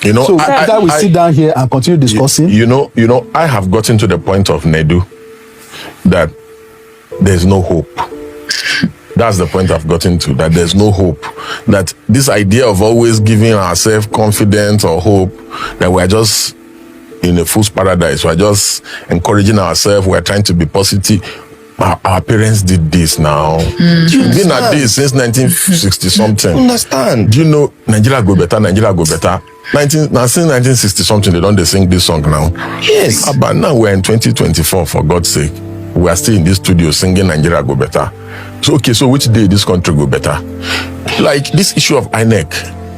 You know, so after we sit down here and continue discussing. You know, I have gotten to the point of Nedu that there's no hope. That's the point I've gotten to, that there's no hope. That this idea of always giving ourselves confidence or hope that we're just in a fool's paradise, we're just encouraging ourselves, we're trying to be positive. Our parents did this now. You've been at this since 1960 something. Understand? Do you know Nigeria go better, Nigeria go better? Since 1960 something, they don't sing this song now. Yes. But now we're in 2024, for God's sake. We are still in this studio singing Nigeria go better. So, okay, so which day this country go better? Like this issue of INEC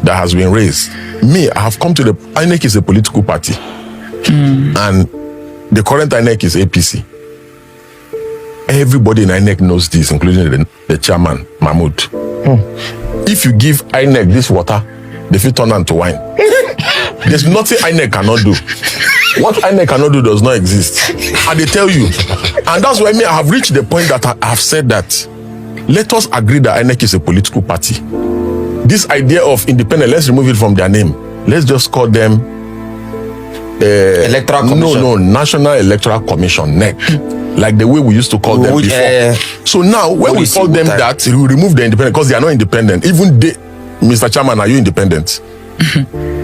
that has been raised. Me, I have come to the... INEC is a political party. And the current INEC is APC. Everybody in INEC knows this, including the chairman, Mahmoud. If you give INEC this water, they will turn on to wine. There's nothing INEC cannot do. What INEC cannot do does not exist. And they tell you. And that's why I have reached the point that I have said that let us agree that INEC is a political party. This idea of independent, let's remove it from their name. Let's just call them Electoral Commission. No, National Electoral Commission, NEC. Like the way we used to call them before. So now, when we call them that, we remove the independent because they are not independent. Even they, Mr. Chairman, are you independent?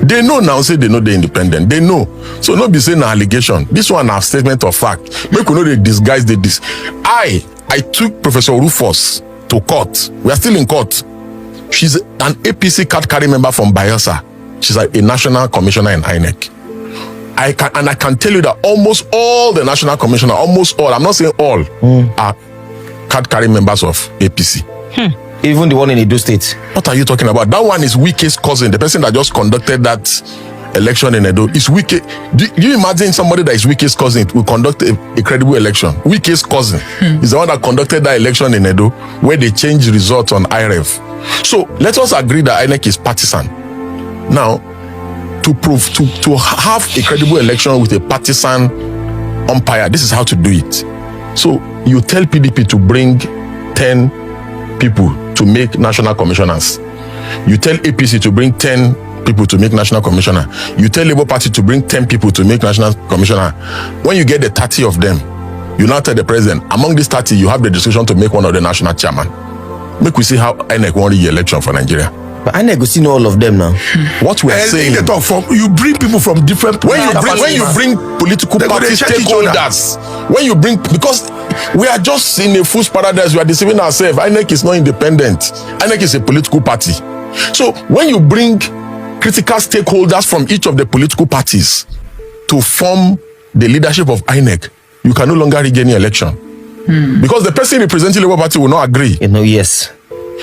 They know now, say they know they're independent. They know. So not be saying an allegation. This one a statement of fact. Make we know they disguise this. I took Professor Rufus to court. We are still in court. She's an APC card carrying member from Bayelsa. She's a national commissioner in INEC. I can tell you that almost all the national commissioner, almost all, I'm not saying all, are card carrying members of APC. Even the one in Edo State. What are you talking about? That one is Wike's cousin, the person that just conducted that election in Edo. Is Wike. Do you imagine somebody that is Wike's cousin will conduct a credible election? Wike's cousin is the one that conducted that election in Edo, where they changed results on IREV. So let us agree that INEC is partisan. Now, to have a credible election with a partisan umpire, this is how to do it. So you tell PDP to bring 10 people to make national commissioners. You tell APC to bring 10 people to make national commissioner. You tell Labour Party to bring 10 people to make national commissioner. When you get the 30 of them, you now tell the president, among these 30, you have the decision to make one of the national chairman. Make we see how INEC won the election for Nigeria. But I never seen all of them now. What we are saying, you bring people from different. When you bring political party stakeholders, because we are just in a fool's paradise, we are deceiving ourselves. INEC is not independent. INEC is a political party. So when you bring critical stakeholders from each of the political parties to form the leadership of INEC, you can no longer rig any election. Because the person representing Labour Party will not agree. Yes.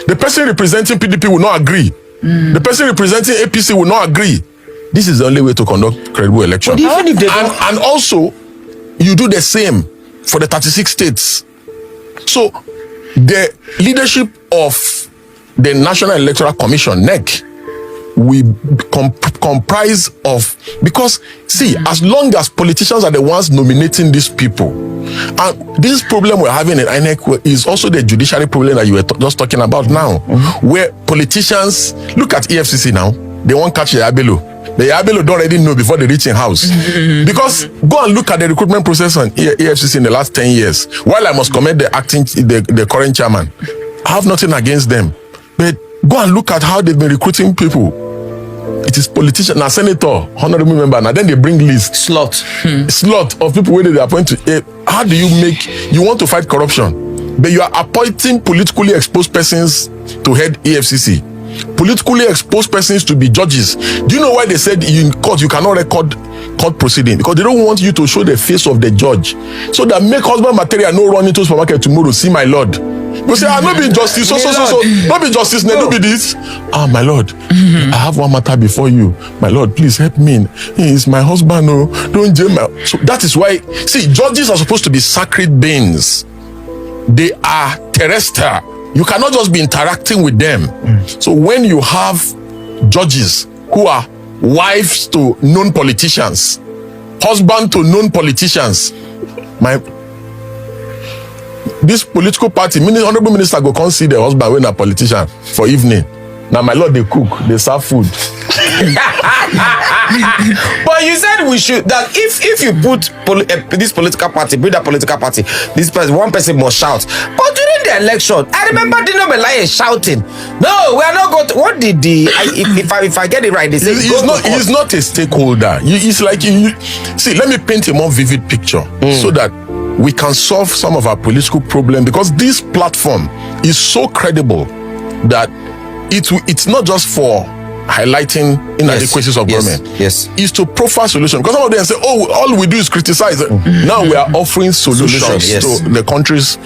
The person representing PDP will not agree. The person representing APC will not agree. This is the only way to conduct credible election. But even if they and also, you do the same for the 36 states. So, the leadership of the National Electoral Commission, NEC, we comprise of, because see, as long as politicians are the ones nominating these people, and this problem we're having in INEC is also the judiciary problem that you were just talking about now, where politicians look at EFCC now, they won't catch the Abelo. The Abelo don't already know before they reach in house. Because go and look at the recruitment process on EFCC in the last 10 years. While I must commend the current chairman, I have nothing against them. But go and look at how they've been recruiting people. It is politician, now senator, honorable member, now then they bring list. Slot of people where they appoint to. How do you want to fight corruption, but you are appointing politically exposed persons to head EFCC, politically exposed persons to be judges. Do you know why they said in court you cannot record court proceeding? Because they don't want you to show the face of the judge, so that make husband material no run into supermarket tomorrow, see my lord. You say, not be justice, so, not be justice, no be this. My lord, I have one matter before you. My lord, please help me. He is my husband, don't jail my... So that is why, see, judges are supposed to be sacred beings. They are terrestrial. You cannot just be interacting with them. So when you have judges who are wives to known politicians, husband to known politicians, this political party, honorable minister go come see the husband when a politician for evening. Now my lord, they cook, they serve food. But you said we should, that if you put this political party, bring that political party, this person, one person must shout. But during the election, I remember Dino Melaye shouting, "No, we are not going to." What did if I get it right, they say he's not a stakeholder. It's like see. Let me paint a more vivid picture so that we can solve some of our political problems, because this platform is so credible that it's not just for highlighting inadequacies of government. Yes. Is to profile solutions. Because some of them say, "Oh, all we do is criticize." Now we are offering solutions Yes. to the country's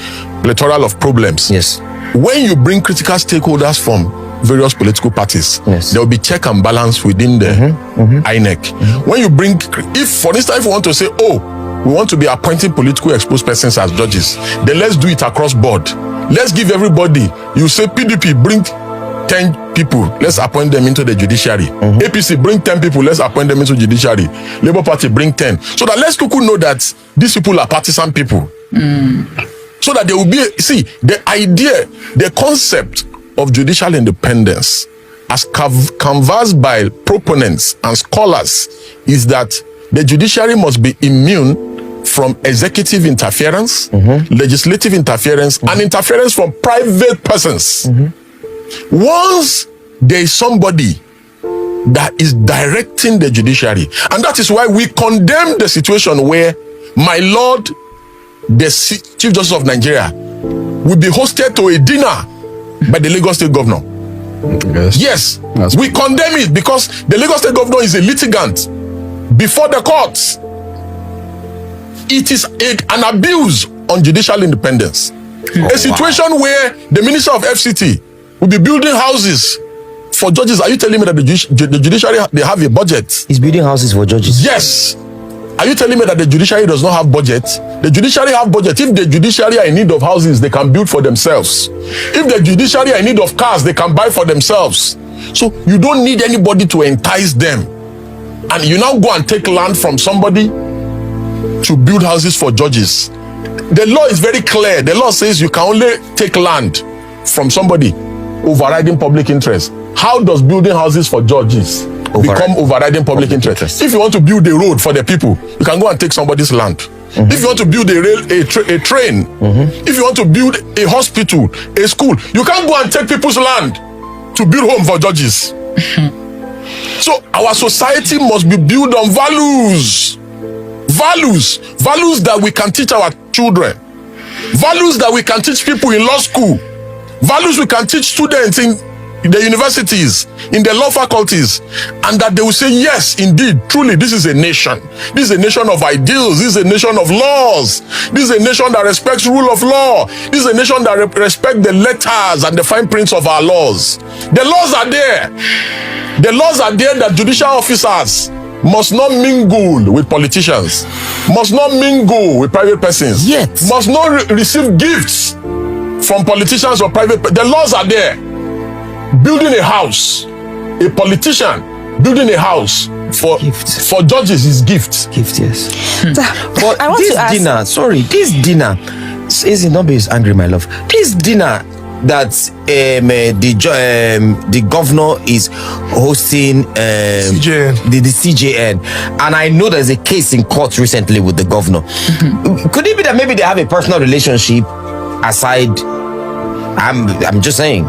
plethora of problems. Yes. When you bring critical stakeholders from various political parties, Yes. there will be check and balance within the INEC. When you bring, if for instance, if you want to say, "Oh, we want to be appointing politically exposed persons as judges," then let's do it across board. Let's give everybody. You say PDP, bring 10 people, let's appoint them into the judiciary. APC, bring 10 people, let's appoint them into judiciary. Labour Party, bring 10. So that let's know that these people are partisan people. So that there will be, see, the idea, the concept of judicial independence as canvassed by proponents and scholars is that the judiciary must be immune from executive interference, legislative interference, and interference from private persons. Once there is somebody that is directing the judiciary, and that is why we condemn the situation where my lord, the Chief Justice of Nigeria, will be hosted to a dinner by the Lagos State Governor. Yes, we condemn it, because the Lagos State Governor is a litigant before the courts. It is an abuse on judicial independence. A situation where the Minister of FCT will be building houses for judges. Are you telling me that the judiciary, they have a budget? He's building houses for judges. Yes. Are you telling me that the judiciary does not have budget? The judiciary have budget. If the judiciary are in need of houses, they can build for themselves. If the judiciary are in need of cars, they can buy for themselves. So you don't need anybody to entice them. And you now go and take land from somebody to build houses for judges. The law is very clear. The law says you can only take land from somebody overriding public interest. How does building houses for judges become overriding public interest? If you want to build a road for the people, you can go and take somebody's land. If you want to build a train, if you want to build a hospital, a school, you can't go and take people's land to build home for judges. So our society must be built on values that we can teach our children, values that we can teach people in law school, values we can teach students in the universities, in the law faculties, and that they will say, yes, indeed, truly, this is a nation. This is a nation of ideals. This is a nation of laws. This is a nation that respects rule of law. This is a nation that respects the letters and the fine prints of our laws. The laws are there. The laws are there that judicial officers must not mingle with politicians, must not mingle with private persons, must not receive gifts from politicians or private. The laws are there. Building a house, a politician building a house for judges is gift. Yes. But I want to ask, this dinner, is it not be angry, my love? This dinner that the governor is hosting the CJN, and I know there's a case in court recently with the governor. Could it be that maybe they have a personal relationship aside? I'm just saying.